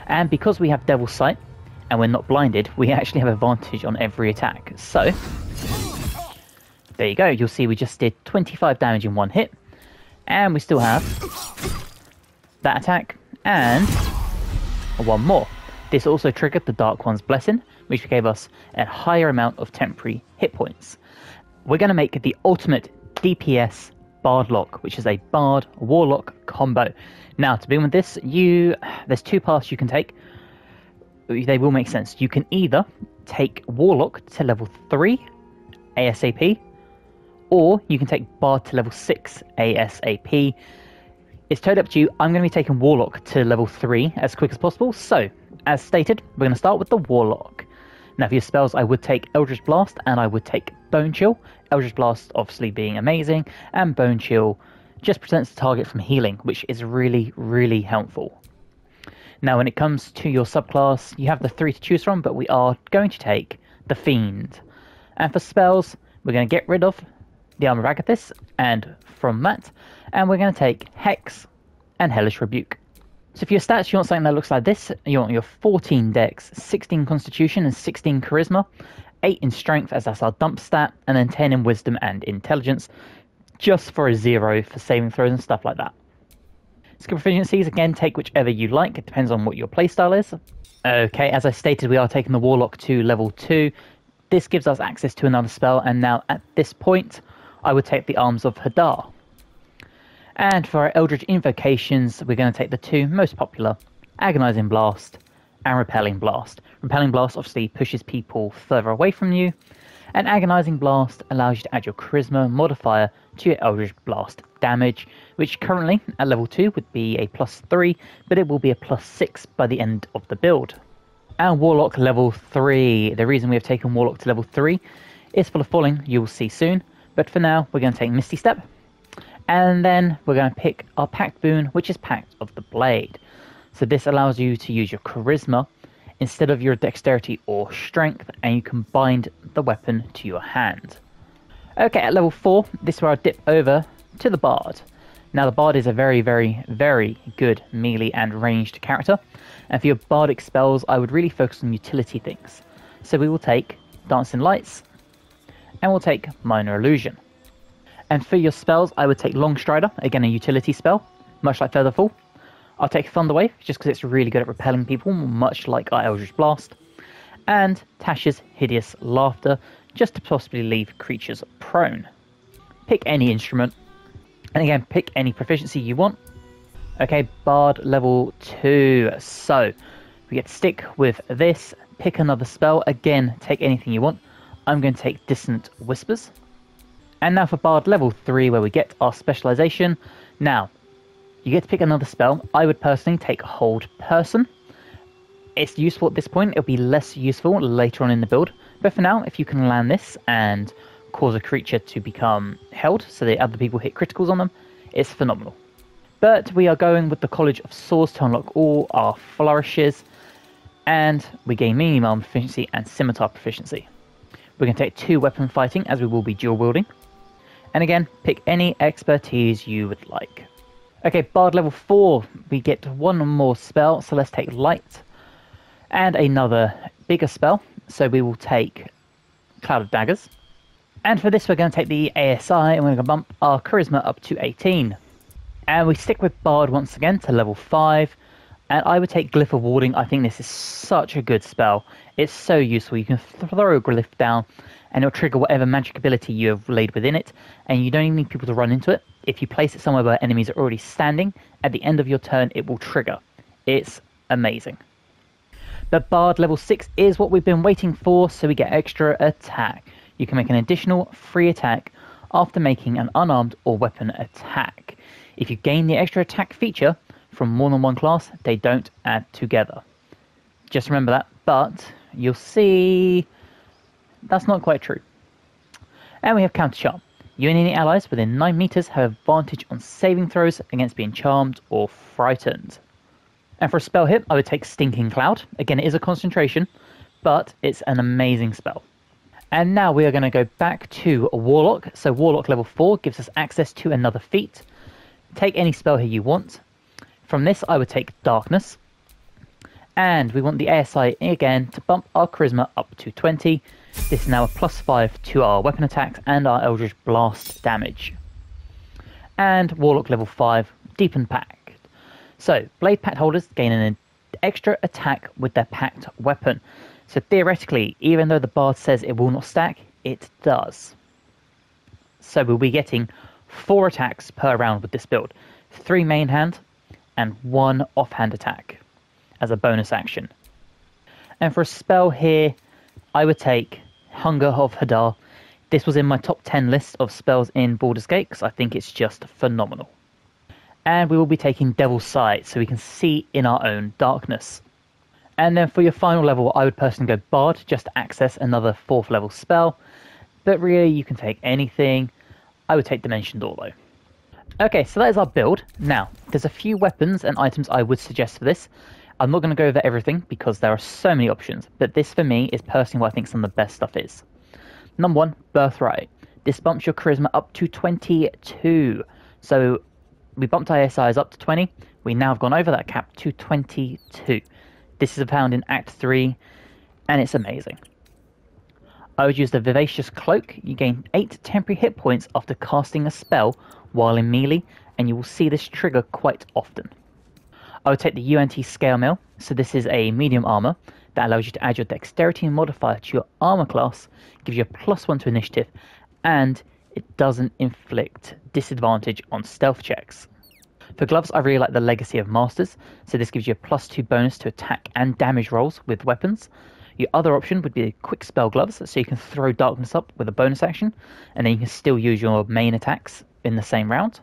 And because we have Devil's Sight, and we're not blinded, we actually have advantage on every attack. So, there you go. You'll see we just did 25 damage in one hit. And we still have that attack and one more. This also triggered the Dark One's Blessing, which gave us a higher amount of temporary hit points. We're going to make the ultimate DPS BardLock, which is a Bard Warlock combo. Now, to begin with this, there's two paths you can take. They will make sense. You can either take Warlock to level 3 ASAP, or you can take Bard to level 6 ASAP. It's totally up to you. I'm going to be taking Warlock to level 3 as quick as possible. So, as stated, we're going to start with the Warlock. Now, for your spells, I would take Eldritch Blast and I would take Bone Chill. Eldritch Blast obviously being amazing, and Bone Chill just prevents the target from healing, which is really, really helpful. Now, when it comes to your subclass, you have the 3 to choose from, but we are going to take the Fiend. And for spells, we're going to get rid of the Armor of Agathis, and from that, and we're going to take Hex and Hellish Rebuke. So for your stats, you want something that looks like this. You want your 14 Dex, 16 Constitution, and 16 Charisma, 8 in Strength, as that's our dump stat, and then 10 in Wisdom and Intelligence, just for a 0 for saving throws and stuff like that. Skill proficiencies, again, take whichever you like. It depends on what your playstyle is. Okay, as I stated, we are taking the Warlock to level 2. This gives us access to another spell, and now at this point, I would take the Arms of Hadar. And for our Eldritch Invocations, we're going to take the two most popular, Agonizing Blast and Repelling Blast. Repelling Blast obviously pushes people further away from you, and Agonizing Blast allows you to add your Charisma modifier to your Eldritch Blast damage, which currently at level 2 would be a +3, but it will be a +6 by the end of the build. And Warlock level 3. The reason we have taken Warlock to level 3 is for the following you will see soon, but for now we're going to take Misty Step, and then we're going to pick our Pact Boon, which is Pact of the Blade. So this allows you to use your Charisma instead of your Dexterity or Strength, and you can bind the weapon to your hand. Okay, at level 4, this is where I dip over to the Bard. Now the Bard is a very, very, very good melee and ranged character, and for your Bardic spells, I would really focus on utility things. So we will take Dancing Lights, and we'll take Minor Illusion. And for your spells, I would take Long Strider, again a utility spell, much like Featherfall. I'll take Thunder Wave, just because it's really good at repelling people, much like our Eldritch Blast. And Tasha's Hideous Laughter, just to possibly leave creatures prone. Pick any instrument, and again, pick any proficiency you want. Okay, Bard level 2. So, we get to stick with this, pick another spell, again, take anything you want. I'm going to take Dissonant Whispers. And now for Bard level 3, where we get our specialization. Now, you get to pick another spell. I would personally take Hold Person. It's useful at this point. It'll be less useful later on in the build. But for now, if you can land this and cause a creature to become held, so that other people hit criticals on them, it's phenomenal. But we are going with the College of Swords to unlock all our flourishes. And we gain medium arm proficiency and scimitar proficiency. We're going to take 2 weapon fighting, as we will be dual wielding. And again, pick any expertise you would like. Okay, Bard level 4, we get one more spell, so let's take Light. And another bigger spell, so we will take Cloud of Daggers. And for this, we're going to take the ASI, and we're going to bump our Charisma up to 18. And we stick with Bard once again to level 5. And I would take Glyph of Warding. I think this is such a good spell. It's so useful. You can throw a glyph down, and it'll trigger whatever magic ability you have laid within it, and you don't even need people to run into it. If you place it somewhere where enemies are already standing, at the end of your turn it will trigger. It's amazing. But Bard level 6 is what we've been waiting for, so we get extra attack. You can make an additional free attack after making an unarmed or weapon attack. If you gain the extra attack feature from more than one class, they don't add together. Just remember that, but you'll see that's not quite true. And we have Counter Charm. You and any allies within 9 meters have advantage on saving throws against being charmed or frightened. And for a spell hit, I would take Stinking Cloud. Again, it is a concentration, but it's an amazing spell. And now we are going to go back to a Warlock. So Warlock level 4 gives us access to another feat. Take any spell here you want. From this, I would take Darkness. And we want the ASI again to bump our Charisma up to 20. This is now a +5 to our weapon attacks and our Eldritch Blast damage. And Warlock level 5, Deepened Pact. So, Blade Pact holders gain an extra attack with their Pact weapon. So theoretically, even though the Bard says it will not stack, it does. So we'll be getting 4 attacks per round with this build. 3 main hand and 1 offhand attack as a bonus action. And for a spell here, I would take Hunger of Hadar. This was in my top 10 list of spells in Baldur's Gate because I think it's just phenomenal. And we will be taking Devil's Sight so we can see in our own darkness. And then for your final level, I would personally go Bard just to access another 4th level spell. But really, you can take anything. I would take Dimension Door though. Okay, so that is our build. Now, there's a few weapons and items I would suggest for this. I'm not going to go over everything because there are so many options, but this for me is personally what I think some of the best stuff is. Number 1, Birthright. This bumps your Charisma up to 22. So we bumped our ASIs up to 20. We now have gone over that cap to 22. This is found in Act 3, and it's amazing. I would use the Vivacious Cloak. You gain 8 temporary hit points after casting a spell while in melee, and you will see this trigger quite often. I would take the UNT Scale Mail. So this is a medium armor that allows you to add your dexterity modifier to your armor class, gives you a +1 to initiative, and it doesn't inflict disadvantage on stealth checks. For gloves, I really like the Legacy of Masters, so this gives you a +2 bonus to attack and damage rolls with weapons. Your other option would be the Quick Spell Gloves, so you can throw Darkness up with a bonus action, and then you can still use your main attacks in the same round.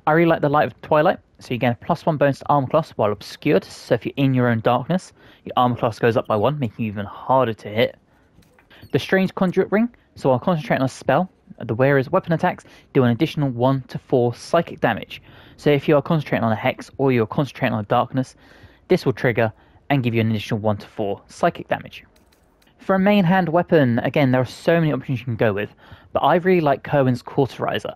I really like the Light of Twilight, so you get a +1 bonus to armor class while obscured, so if you're in your own darkness, your armor class goes up by 1, making you even harder to hit. The Strange Conduit Ring, so while concentrating on a spell, the wearer's weapon attacks do an additional 1 to 4 psychic damage. So if you are concentrating on a hex or you're concentrating on a darkness, this will trigger and give you an additional 1 to 4 psychic damage. For a main hand weapon, again, there are so many options you can go with, but I really like Kerwin's Cauterizer.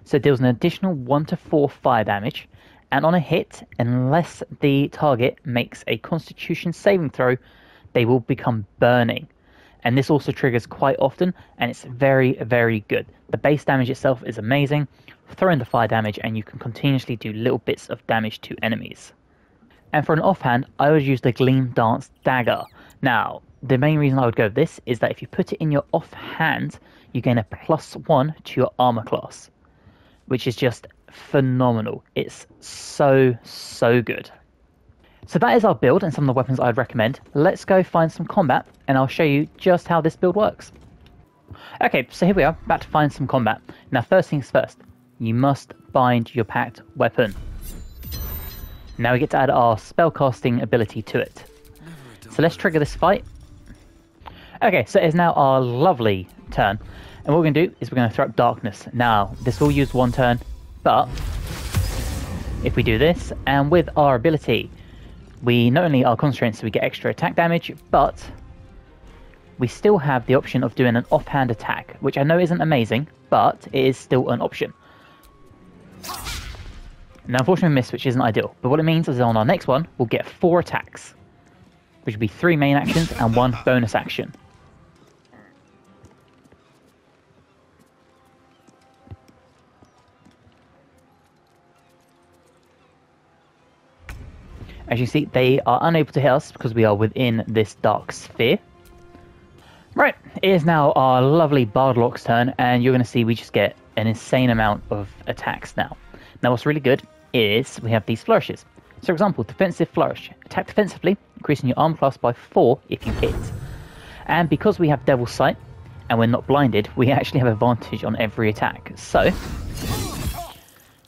So it deals an additional 1 to 4 fire damage, and on a hit, unless the target makes a Constitution saving throw, they will become burning. And this also triggers quite often, and it's very, very good. The base damage itself is amazing. Throw in the fire damage, and you can continuously do little bits of damage to enemies. And for an offhand, I would use the Gleam Dance Dagger. Now, the main reason I would go with this is that if you put it in your offhand, you gain a +1 to your armor class, which is just phenomenal. It's so, so good. So that is our build and some of the weapons I'd recommend. Let's go find some combat, and I'll show you just how this build works. Okay, so here we are, about to find some combat. Now, first things first, you must bind your packed weapon. Now we get to add our spellcasting ability to it. So let's trigger this fight. Okay, so it is now our lovely turn. And what we're going to do is we're going to throw up Darkness. Now, this will use 1 turn, but if we do this, and with our ability, we not only are concentrating so we get extra attack damage, but we still have the option of doing an offhand attack, which I know isn't amazing, but it is still an option. Now, unfortunately we missed, which isn't ideal, but what it means is on our next one, we'll get 4 attacks, which will be 3 main actions and 1 bonus action. As you see, they are unable to hit us because we are within this dark sphere. Right, it is now our lovely BardLock's turn, and you're going to see we just get an insane amount of attacks now. Now, what's really good is we have these flourishes. So, for example, Defensive Flourish. Attack defensively, increasing your armor class by 4 if you hit. And because we have Devil's Sight, and we're not blinded, we actually have advantage on every attack. So,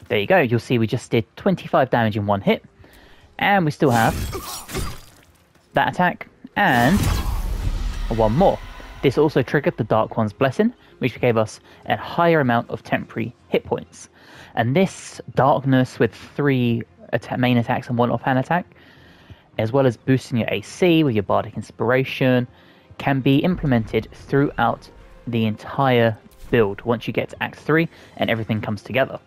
there you go. You'll see we just did 25 damage in 1 hit. And we still have that attack and 1 more. This also triggered the Dark One's Blessing, which gave us a higher amount of temporary hit points. And this Darkness with 3 main attacks and 1 offhand attack, as well as boosting your AC with your Bardic Inspiration, can be implemented throughout the entire build once you get to Act 3 and everything comes together.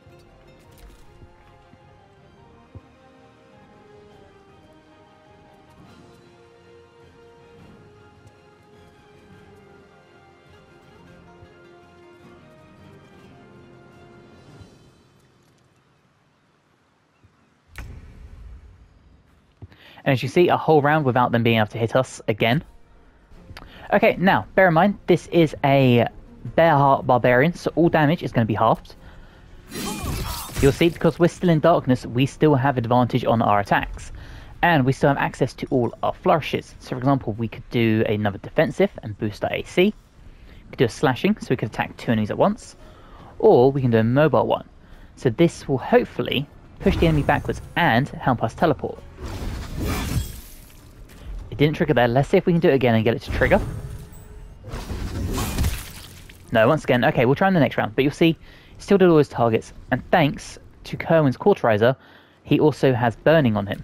And as you see, a whole round without them being able to hit us again. Okay, now, bear in mind, this is a Bearheart Barbarian, so all damage is going to be halved. You'll see, because we're still in darkness, we still have advantage on our attacks. And we still have access to all our flourishes. So for example, we could do another defensive and boost our AC. We could do a slashing, so we could attack 2 enemies at once. Or we can do a mobile one. So this will hopefully push the enemy backwards and help us teleport. It didn't trigger there. Let's see if we can do it again and get it to trigger. No, once again. Okay, we'll try in the next round. But you'll see, still did all his targets. And thanks to Kerwin's Cauterizer, he also has burning on him.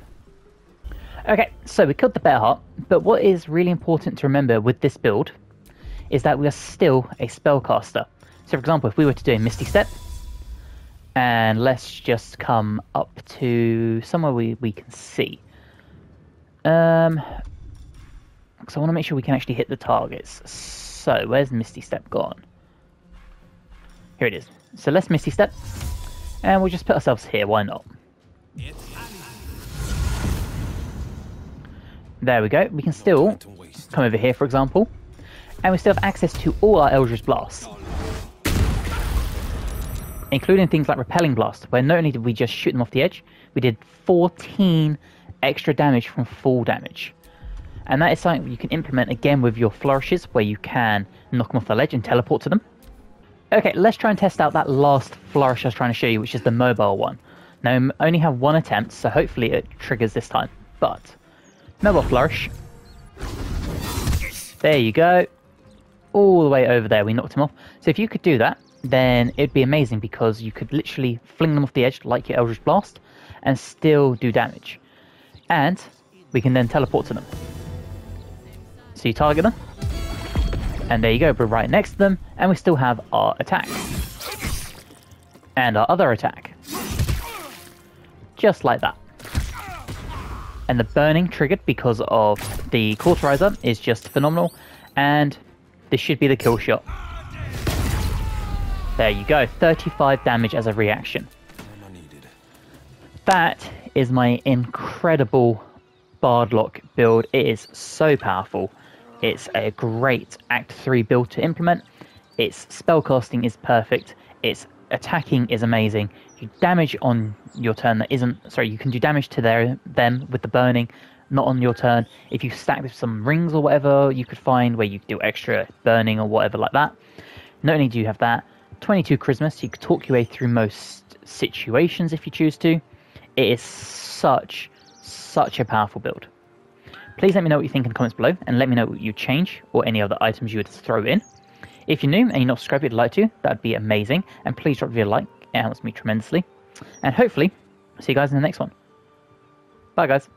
Okay, so we killed the Bearheart. But what is really important to remember with this build is that we are still a spellcaster. So for example, if we were to do a Misty Step, and let's just come up to somewhere we can see. Because I want to make sure we can actually hit the targets. So, where's Misty Step gone? Here it is. So let's Misty Step. And we'll just put ourselves here, why not? There we go. We can still come over here, for example. And we still have access to all our Eldritch Blasts. Including things like Repelling Blast, where not only did we just shoot them off the edge, we did 14 extra damage from full damage. And that is something you can implement again with your flourishes, where you can knock them off the ledge and teleport to them. Okay, let's try and test out that last flourish I was trying to show you, which is the mobile one. Now, I only have one attempt, so hopefully it triggers this time. But, mobile flourish. There you go. All the way over there, we knocked him off. So if you could do that, then it'd be amazing, because you could literally fling them off the edge like your Eldritch Blast and still do damage. And we can then teleport to them. So you target them, and there you go, we're right next to them, and we still have our attack. And our other attack. Just like that. And the burning triggered because of the Cauterizer is just phenomenal, and this should be the kill shot. There you go, 35 damage as a reaction. That is my incredible BardLock build. It is so powerful. It's a great Act 3 build to implement. Its spellcasting is perfect. Its attacking is amazing. You damage on your turn that isn't... Sorry, you can do damage to them with the burning, not on your turn. If you stack with some rings or whatever you could find where you do extra burning or whatever like that. Not only do you have that, 22 charisma, so you could talk your way through most situations if you choose to. It is such a powerful build. Please let me know what you think in the comments below, and let me know what you change or any other items you would throw in. If you're new and you're not subscribed, if you'd like to, that'd be amazing. And please drop me a like, it helps me tremendously. And hopefully, I'll see you guys in the next one. Bye guys.